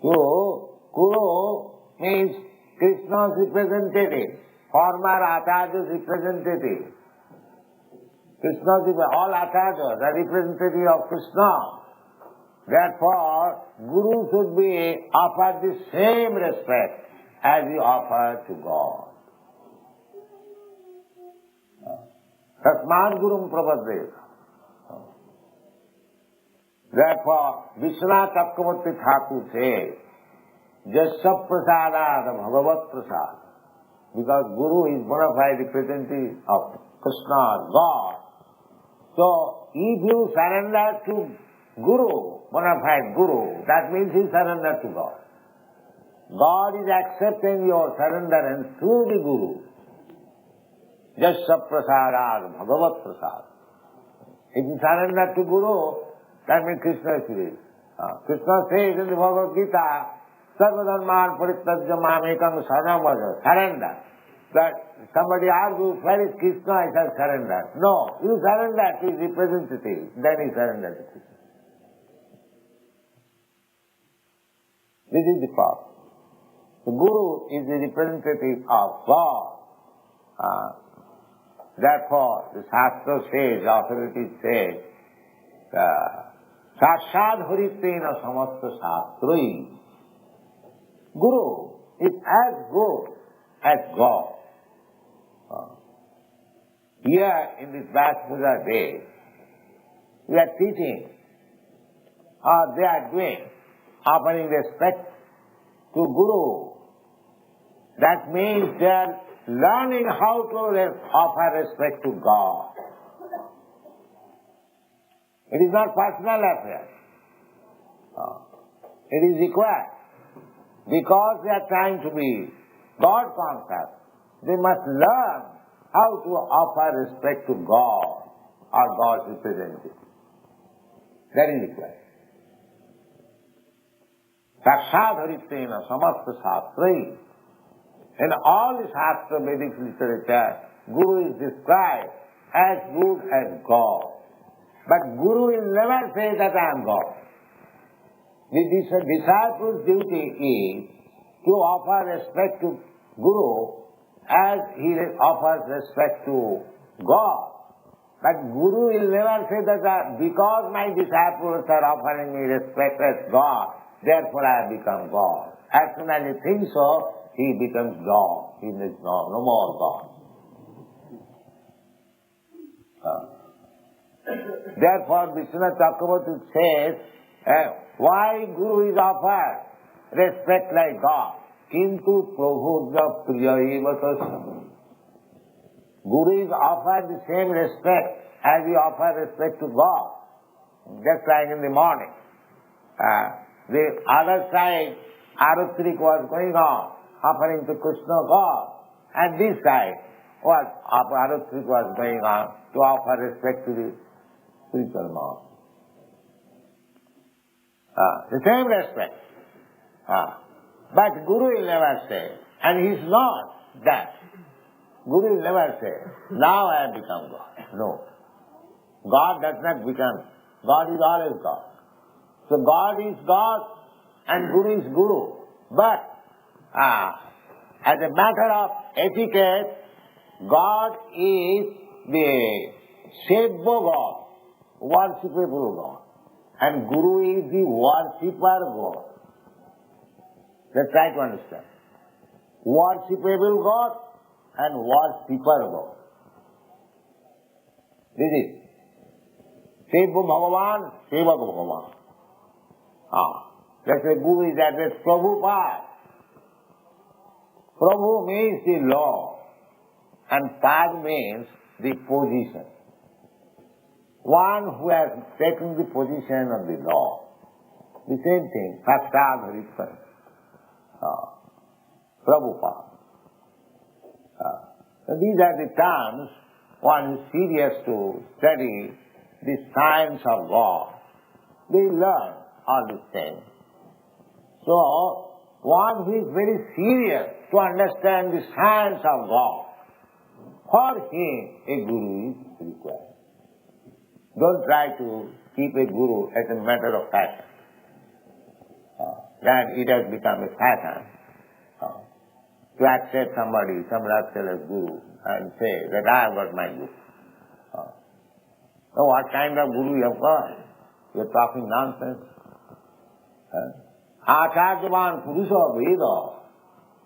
So, Guru means Krishna's representative, former Acharya's representative. All Acharyas are representative of Krishna. Therefore, Guru should be offered the same respect as you offer to God. Tasmad gurum prapaddeta. Therefore, Vishwanath Chakravarti Thakur says, Jasya prasadada bhagavat prasad. Because Guru is bona fide representative of Krishna, God. So, if you surrender to Guru, bona fide Guru, that means you surrender to God. God is accepting your surrenderance through the Guru. Jasya prasadad bhagavat prasad. If you surrender to Guru, that means Krishna is pleased. Krishna says in the Bhagavad Gita, Sarvadharman parityajya mamekam saranam vaja. Surrender. That somebody argues, where is Krishna? I shall surrender. No, you surrender to his representative, then he surrenders to Krishna. This is the problem. The Guru is the representative of God. Therefore, the Shastra says, the authorities say, Sashad Haritena Samasta Shastroi. Guru is as good as God. Here in this Vyasa Puja day, we are teaching, or they are doing, offering respect to Guru. That means they are learning how to offer respect to God. It is not personal affair. It is required. Because they are trying to be God conscious, they must learn how to offer respect to God or God's representative. That is required. Sakshadharitena samasta shastrai. In all the Shastra Vedic literature, Guru is described as good as God. But Guru will never say that I am God. The disciple's duty is to offer respect to Guru as he offers respect to God. But Guru will never say that because my disciples are offering me respect as God, therefore I have become God. As soon as he thinks so, he becomes God. He is no more God. Therefore, Vishwanath Chakravarti says, Why Guru is offered respect like God? Kintu prabhurja priyaiva tasya. Guru is offered the same respect as we offer respect to God. Just like in the morning. The other side, Arutrik was going on, offering to Krishna God. And this side, Arutrik was going on to offer respect to the spiritual master. The same respect. But Guru will never say, and he is not that. Guru will never say, now I have become God. No. God does not become. God is always God. So God is God and Guru is Guru. But as a matter of etiquette, God is the Sevya God, worshipable God. And Guru is the worshipper God. Let's try to understand. Worshipable God and worshipper God. This is Sevya Bhagavan, Sevak Bhagavan. Let's say Guru is addressed Prabhupada. Prabhu means the law and Pad means the position. One who has taken the position of the law. The same thing, Sastad Harishwar. Prabhupada. These are the terms one is serious to study the science of God. They learn all these things. So, one who is very serious to understand the science of God, for him a guru is required. Don't try to keep a guru as a matter of fashion. Then it has become a fashion to accept somebody, some rascal as guru and say that I have got my guru. So what kind of guru you have got? You are talking nonsense. Acharyavan Purusha Veda,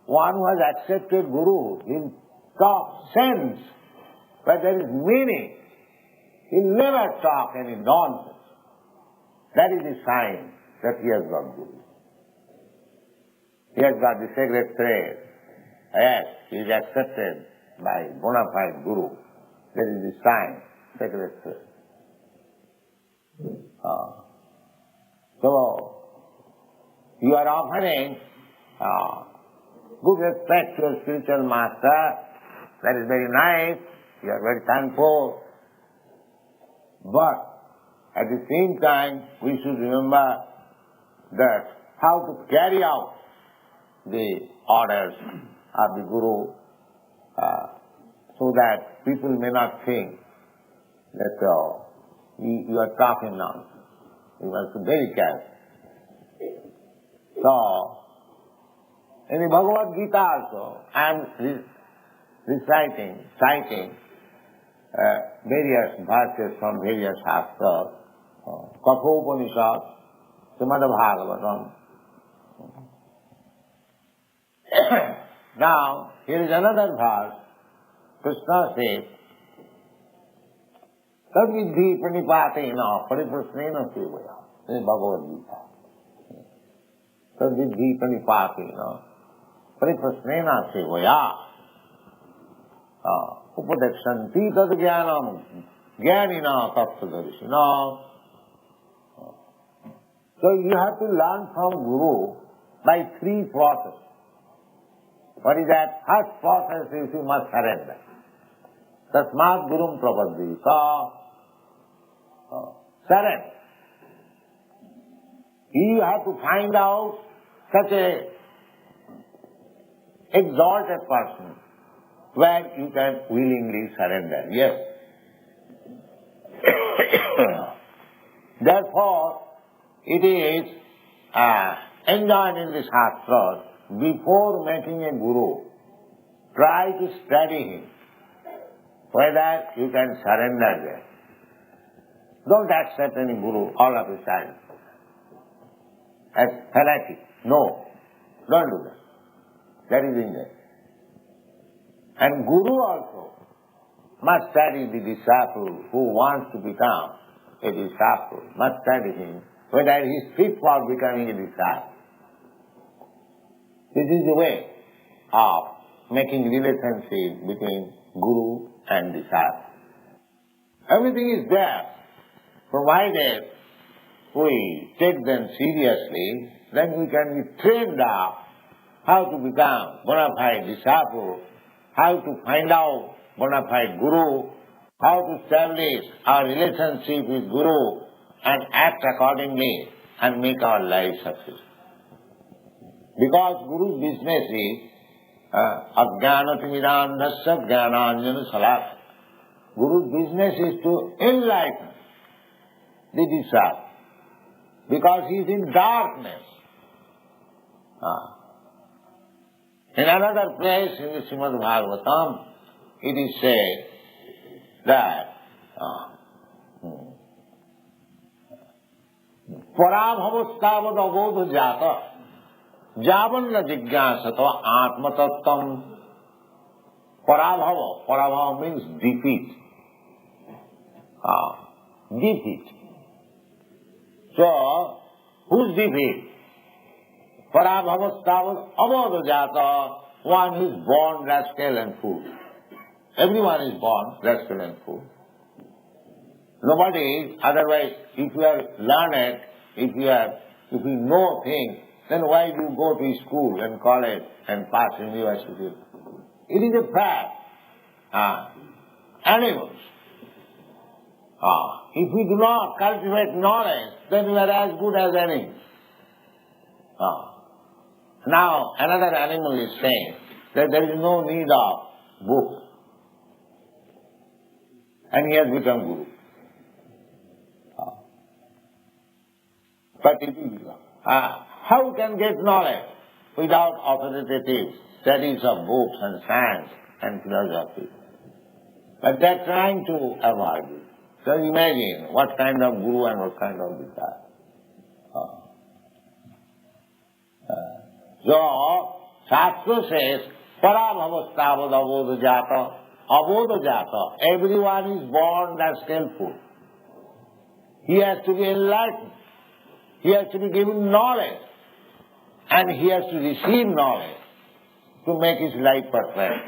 one who has accepted guru, he'll talk sense, but there is meaning. He'll never talk any nonsense. That is the sign that he has got guru. He has got the sacred thread. Yes, he is accepted by bonafide guru. That is the sign, sacred thread. So, you are offering good respect to your spiritual master. That is very nice. You are very thankful. But at the same time, we should remember that how to carry out the orders of the Guru so that people may not think that you are talking nonsense. You must be very careful. So, in the Bhagavad Gita also, I am citing various verses from various shastras, Kathopanishad, Srimad Bhagavatam. Now, here is another verse. Krishna says, Tadvidhi pranipatena pariprasnena sevaya. This is Bhagavad Gita. Tadvidhi pranipatena pariprasnena sevaya. Upadekshanti tad jnanam jnanina tattvadarshina. So you have to learn from Guru by three processes. What is that? First process is you must surrender. Tasmat gurum prapaddi. So, surrender. You have to find out such a exalted person where you can willingly surrender. Yes. Therefore, it is enjoined in the Shastras, before making a guru, try to study him, whether you can surrender there. Don't accept any guru all of a sudden as fanatic. No, don't do that. That is injustice. And guru also must study the disciple who wants to become a disciple, must study him whether he is fit for becoming a disciple. This is the way of making relationship between Guru and disciple. Everything is there, provided we take them seriously, then we can be trained up how to become bona fide disciple, how to find out bona fide Guru, how to establish our relationship with Guru and act accordingly and make our life successful. Because Guru's business is Ajnanatimidandasya Jnananjana Salakaya. Guru's business is to enlighten the disciple, because he is in darkness. In another place in the Srimad Bhagavatam, it is said that Parabhavastavad abodha jata javanna jigyasata atmatattam. Parabhava means defeat. Defeat. So, whose defeat? Parabhavastavad abodha jata, one who is born rascal and fool. Everyone is born rascal and fool. Nobody, otherwise, if you are learned, if you know things, then why do you go to school and college and pass university? It is a fact. Animals. If we do not cultivate knowledge, then we are as good as animals. Now, another animal is saying that there is no need of book. And he has become Guru. But how can get knowledge without authoritative studies of books and science and philosophy? But they are trying to avoid it. So imagine what kind of Guru and what kind of disciple. So, Shastra says, Parabhavastavad abodha jata. Abodha jata. Everyone is born as skillful. He has to be enlightened. He has to be given knowledge. And he has to receive knowledge to make his life perfect.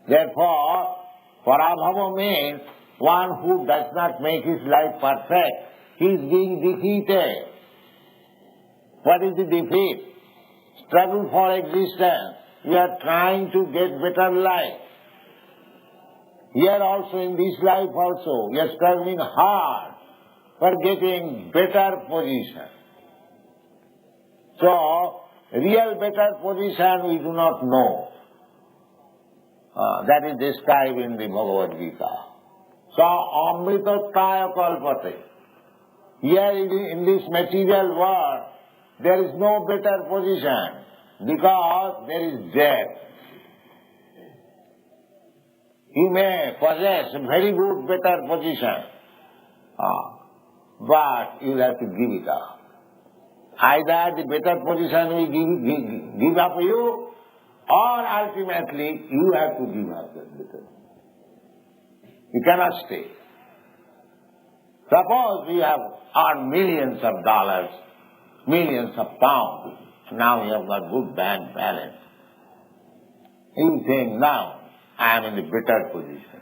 Therefore, Parabhava means one who does not make his life perfect. He is being defeated. What is the defeat? Struggle for existence. We are trying to get better life. Here also, in this life also, we are struggling hard for getting better position. So, real better position we do not know. That is described in the Bhagavad Gita. So, amritattaya kalpate. Here in this material world, there is no better position because there is death. You may possess a very good, better position, but you will have to give it up. Either the better position will give up you, or ultimately you have to give up that better. You cannot stay. Suppose you have earned millions of dollars, millions of pounds, now you have got good bank balance. You think, now I am in the better position.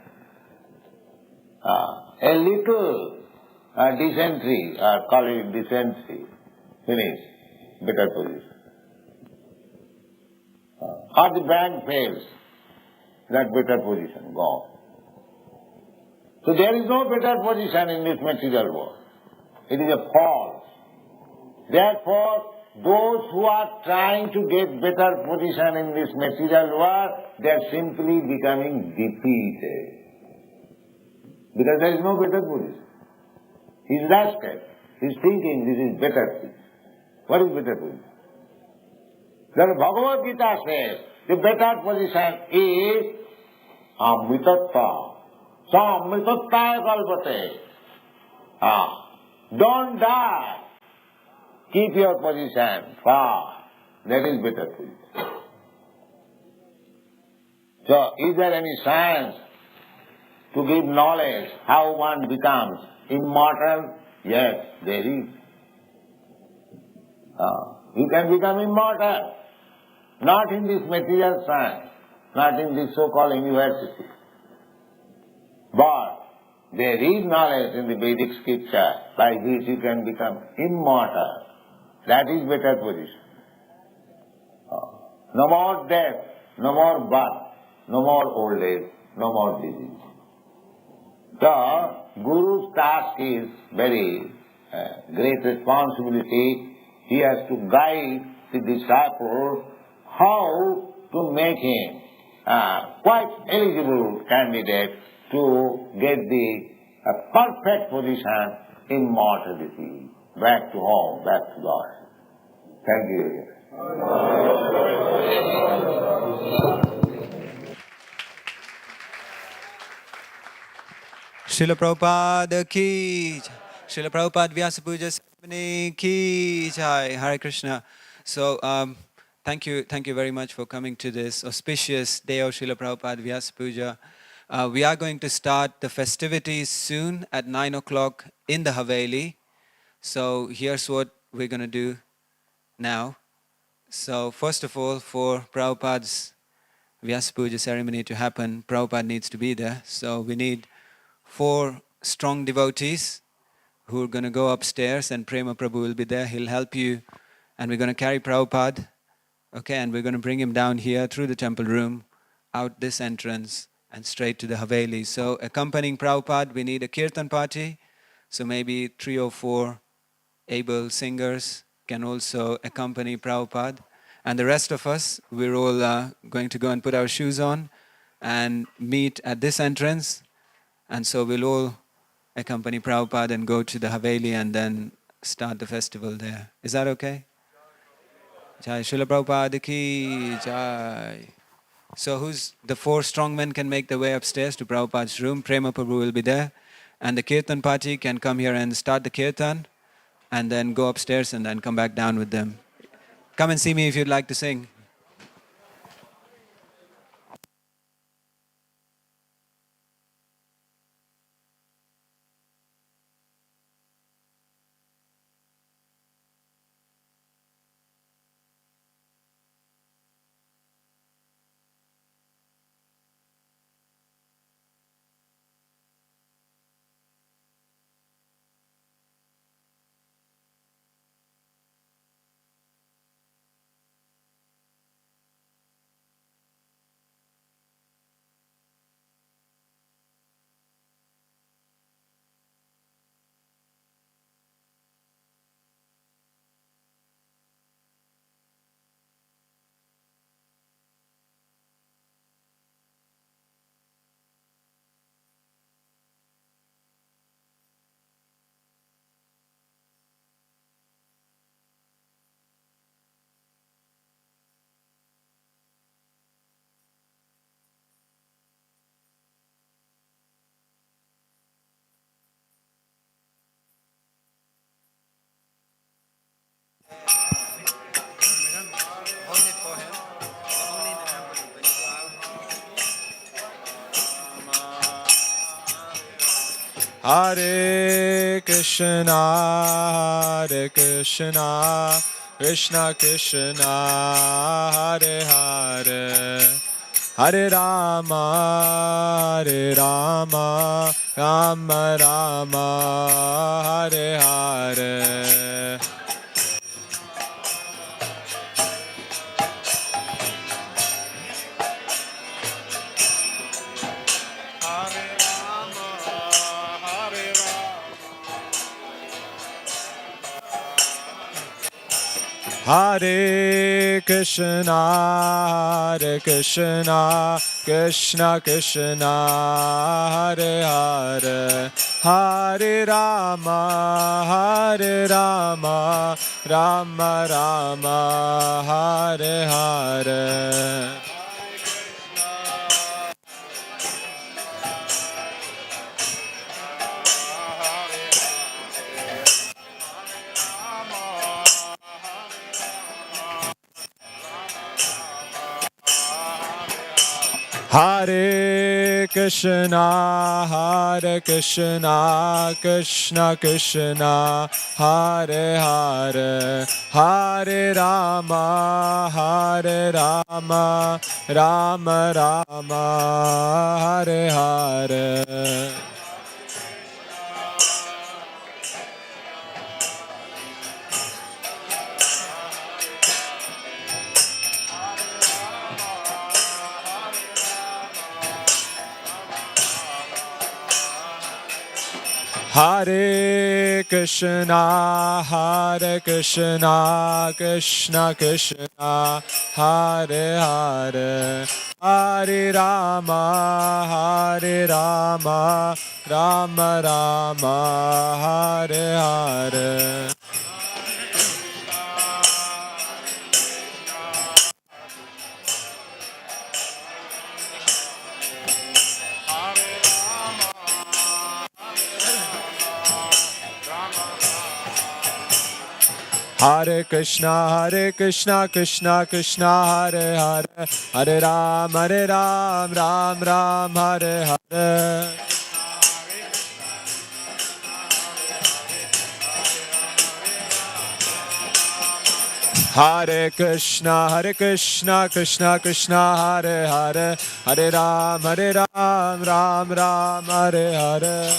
A little dysentery, call it dysentery, finish, better position. Or the bank fails, that better position, gone. So there is no better position in this material world. It is a false. Therefore, those who are trying to get better position in this material world, they are simply becoming defeated. Because there is no better position. He is rascal. He is thinking this is better thing. What is better position? The Bhagavad Gita says the better position is amritattva. So amritattaya kalpate. Don't die. Keep your position far. That is better position. So is there any science to give knowledge how one becomes immortal? Yes, there is. You can become immortal, not in this material science, not in this so-called university. But there is knowledge in the Vedic scripture by which you can become immortal. That is better position. No more death, no more birth, no more old age, no more disease. So, Guru's task is very great responsibility. He has to guide the disciple how to make him quite eligible candidate to get the perfect position, immortality, back to home, back to God. Thank you. Srila Prabhupada ki jai. Srila Prabhupada Vyasa Puja Ceremony ki jai. Hare Krishna. So, thank you very much for coming to this auspicious day of Srila Prabhupada Vyasa Puja. We are going to start the festivities soon at 9 o'clock in the Haveli. So, here's what we're going to do now. So, first of all, for Prabhupada's Vyasa Puja ceremony to happen, Prabhupada needs to be there. So, we need 4 strong devotees who are going to go upstairs, and Prema Prabhu will be there. He'll help you, and we're going to carry Prabhupada, okay, and we're going to bring him down here through the temple room, out this entrance, and straight to the Haveli. So accompanying Prabhupada, we need a kirtan party, so maybe 3 or 4 able singers can also accompany Prabhupada. And the rest of us, we're all going to go and put our shoes on and meet at this entrance. And so we'll all accompany Prabhupada and go to the Haveli and then start the festival there. Is that okay? Jai Srila Prabhupada ki jai. So who's the 4 strong men can make their way upstairs to Prabhupada's room. Prema Prabhu will be there. And the kirtan party can come here and start the kirtan and then go upstairs and then come back down with them. Come and see me if you'd like to sing. Hare Krishna, Krishna Krishna, Hare Hare, Hare Rama, Rama Rama, Hare Hare. Hare Krishna, Krishna Krishna, Hare Hare, Hare Rama, Rama Rama, Hare Hare. Hare Krishna, Krishna Krishna, Hare Hare, Hare Rama, Rama Rama, Hare Hare. Hare Krishna, Krishna Krishna, Hare Hare, Hare Rama, Rama Rama, Hare Hare. Hare Krishna, Krishna Krishna, Hare Hare, Hare Ram, Ram Ram, Hare Hare. Hare Krishna, Krishna Krishna, Hare Hare, Hare Ram, Ram Ram, Hare Hare.